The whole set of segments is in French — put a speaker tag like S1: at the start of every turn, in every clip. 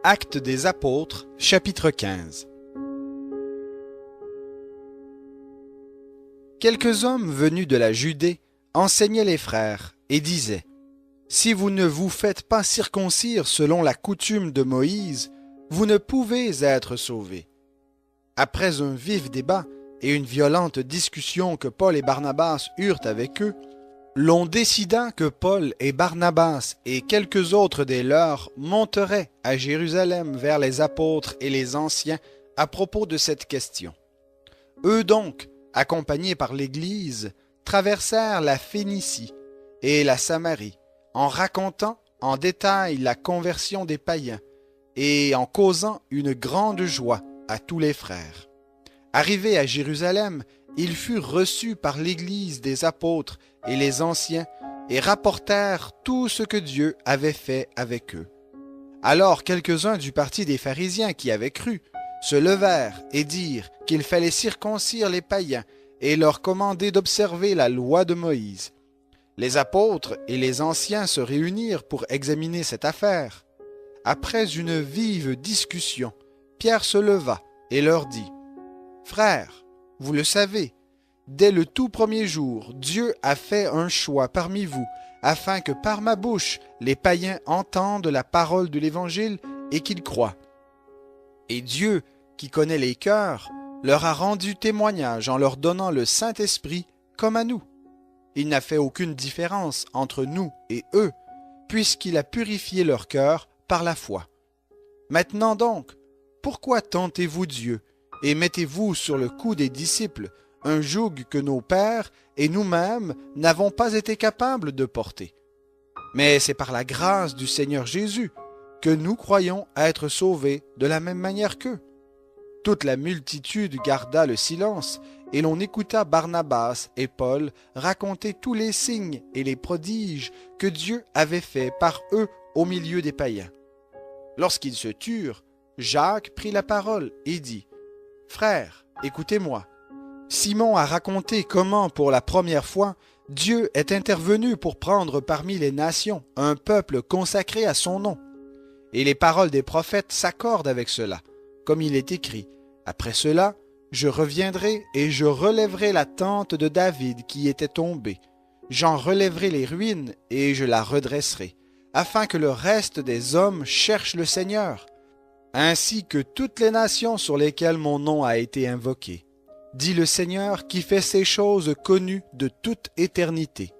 S1: Actes des Apôtres, chapitre 15. Quelques hommes venus de la Judée enseignaient les frères et disaient: Si vous ne vous faites pas circoncire selon la coutume de Moïse, vous ne pouvez être sauvés. Après un vif débat et une violente discussion que Paul et Barnabas eurent avec eux, l'on décida que Paul et Barnabas et quelques autres des leurs monteraient à Jérusalem vers les apôtres et les anciens à propos de cette question. Eux donc, accompagnés par l'Église, traversèrent la Phénicie et la Samarie, en racontant en détail la conversion des païens et en causant une grande joie à tous les frères. Arrivés à Jérusalem, ils furent reçus par l'Église des apôtres et les anciens et rapportèrent tout ce que Dieu avait fait avec eux. Alors quelques-uns du parti des pharisiens qui avaient cru se levèrent et dirent qu'il fallait circoncire les païens et leur commander d'observer la loi de Moïse. Les apôtres et les anciens se réunirent pour examiner cette affaire. Après une vive discussion, Pierre se leva et leur dit: Frères, vous le savez, dès le tout premier jour, Dieu a fait un choix parmi vous, afin que par ma bouche, les païens entendent la parole de l'Évangile et qu'ils croient. Et Dieu, qui connaît les cœurs, leur a rendu témoignage en leur donnant le Saint-Esprit comme à nous. Il n'a fait aucune différence entre nous et eux, puisqu'il a purifié leur cœur par la foi. Maintenant donc, pourquoi tentez-vous Dieu et mettez-vous sur le cou des disciples un joug que nos pères et nous-mêmes n'avons pas été capables de porter? Mais c'est par la grâce du Seigneur Jésus que nous croyons être sauvés de la même manière qu'eux. Toute la multitude garda le silence, et l'on écouta Barnabas et Paul raconter tous les signes et les prodiges que Dieu avait faits par eux au milieu des païens. Lorsqu'ils se turent, Jacques prit la parole et dit: Frères, écoutez-moi. Simon a raconté comment, pour la première fois, Dieu est intervenu pour prendre parmi les nations un peuple consacré à son nom. Et les paroles des prophètes s'accordent avec cela, comme il est écrit: Après cela, je reviendrai et je relèverai la tente de David qui était tombée. J'en relèverai les ruines et je la redresserai, afin que le reste des hommes cherche le Seigneur, ainsi que toutes les nations sur lesquelles mon nom a été invoqué, dit le Seigneur qui fait ces choses connues de toute éternité.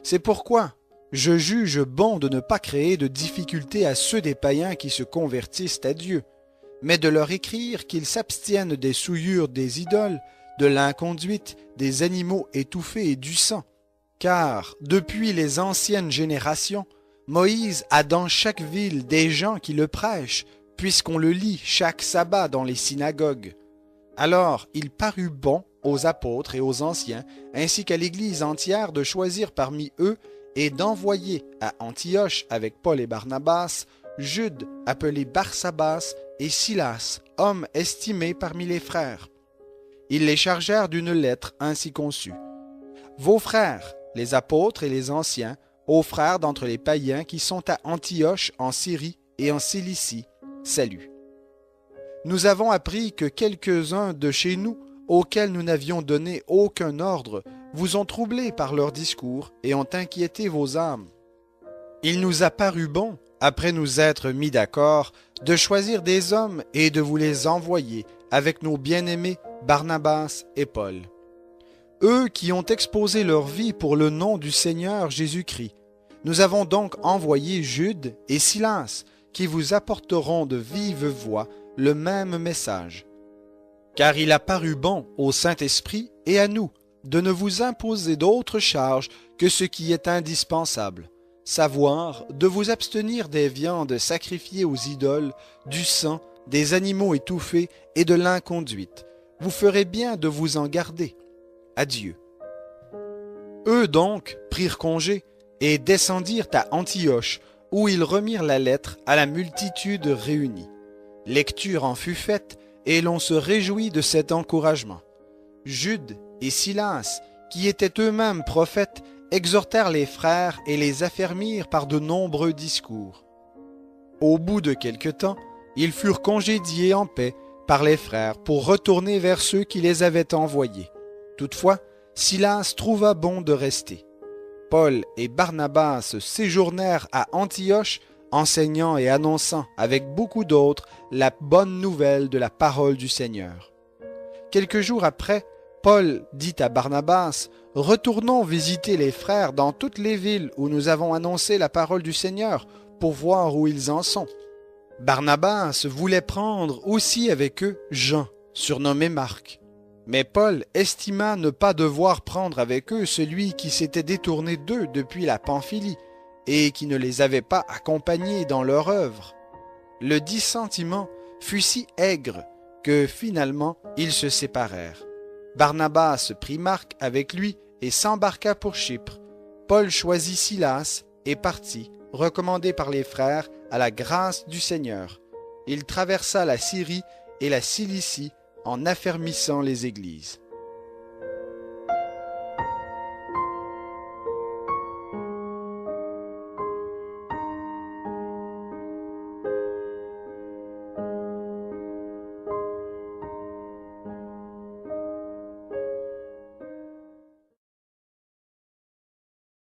S1: C'est pourquoi je juge bon de ne pas créer de difficultés à ceux des païens qui se convertissent à Dieu, mais de leur écrire qu'ils s'abstiennent des souillures des idoles, de l'inconduite, des animaux étouffés et du sang. Car, depuis les anciennes générations, Moïse a dans chaque ville des gens qui le prêchent, puisqu'on le lit chaque sabbat dans les synagogues. Alors il parut bon aux apôtres et aux anciens, ainsi qu'à l'Église entière, de choisir parmi eux et d'envoyer à Antioche avec Paul et Barnabas Jude, appelé Barsabas, et Silas, hommes estimés parmi les frères. Ils les chargèrent d'une lettre ainsi conçue: Vos frères, les apôtres et les anciens, aux frères d'entre les païens qui sont à Antioche en Syrie et en Cilicie, salut. Nous avons appris que quelques-uns de chez nous, auxquels nous n'avions donné aucun ordre, vous ont troublés par leurs discours et ont inquiété vos âmes. Il nous a paru bon, après nous être mis d'accord, de choisir des hommes et de vous les envoyer avec nos bien-aimés Barnabas et Paul. Eux qui ont exposé leur vie pour le nom du Seigneur Jésus-Christ. Nous avons donc envoyé Jude et Silas, qui vous apporteront de vive voix le même message. Car il a paru bon au Saint-Esprit et à nous de ne vous imposer d'autres charges que ce qui est indispensable, savoir de vous abstenir des viandes sacrifiées aux idoles, du sang, des animaux étouffés et de l'inconduite. Vous ferez bien de vous en garder. Adieu. Eux donc prirent congé et descendirent à Antioche, où ils remirent la lettre à la multitude réunie. Lecture en fut faite, et l'on se réjouit de cet encouragement. Jude et Silas, qui étaient eux-mêmes prophètes, exhortèrent les frères et les affermirent par de nombreux discours. Au bout de quelque temps, ils furent congédiés en paix par les frères pour retourner vers ceux qui les avaient envoyés. Toutefois, Silas trouva bon de rester. Paul et Barnabas séjournèrent à Antioche, enseignant et annonçant avec beaucoup d'autres la bonne nouvelle de la parole du Seigneur. Quelques jours après, Paul dit à Barnabas, « Retournons visiter les frères dans toutes les villes où nous avons annoncé la parole du Seigneur pour voir où ils en sont. » Barnabas voulait prendre aussi avec eux Jean, surnommé Marc. Mais Paul estima ne pas devoir prendre avec eux celui qui s'était détourné d'eux depuis la Pamphylie et qui ne les avait pas accompagnés dans leur œuvre. Le dissentiment fut si aigre que finalement ils se séparèrent. Barnabas prit Marc avec lui et s'embarqua pour Chypre. Paul choisit Silas et partit, recommandé par les frères à la grâce du Seigneur. Il traversa la Syrie et la Cilicie en affermissant les églises.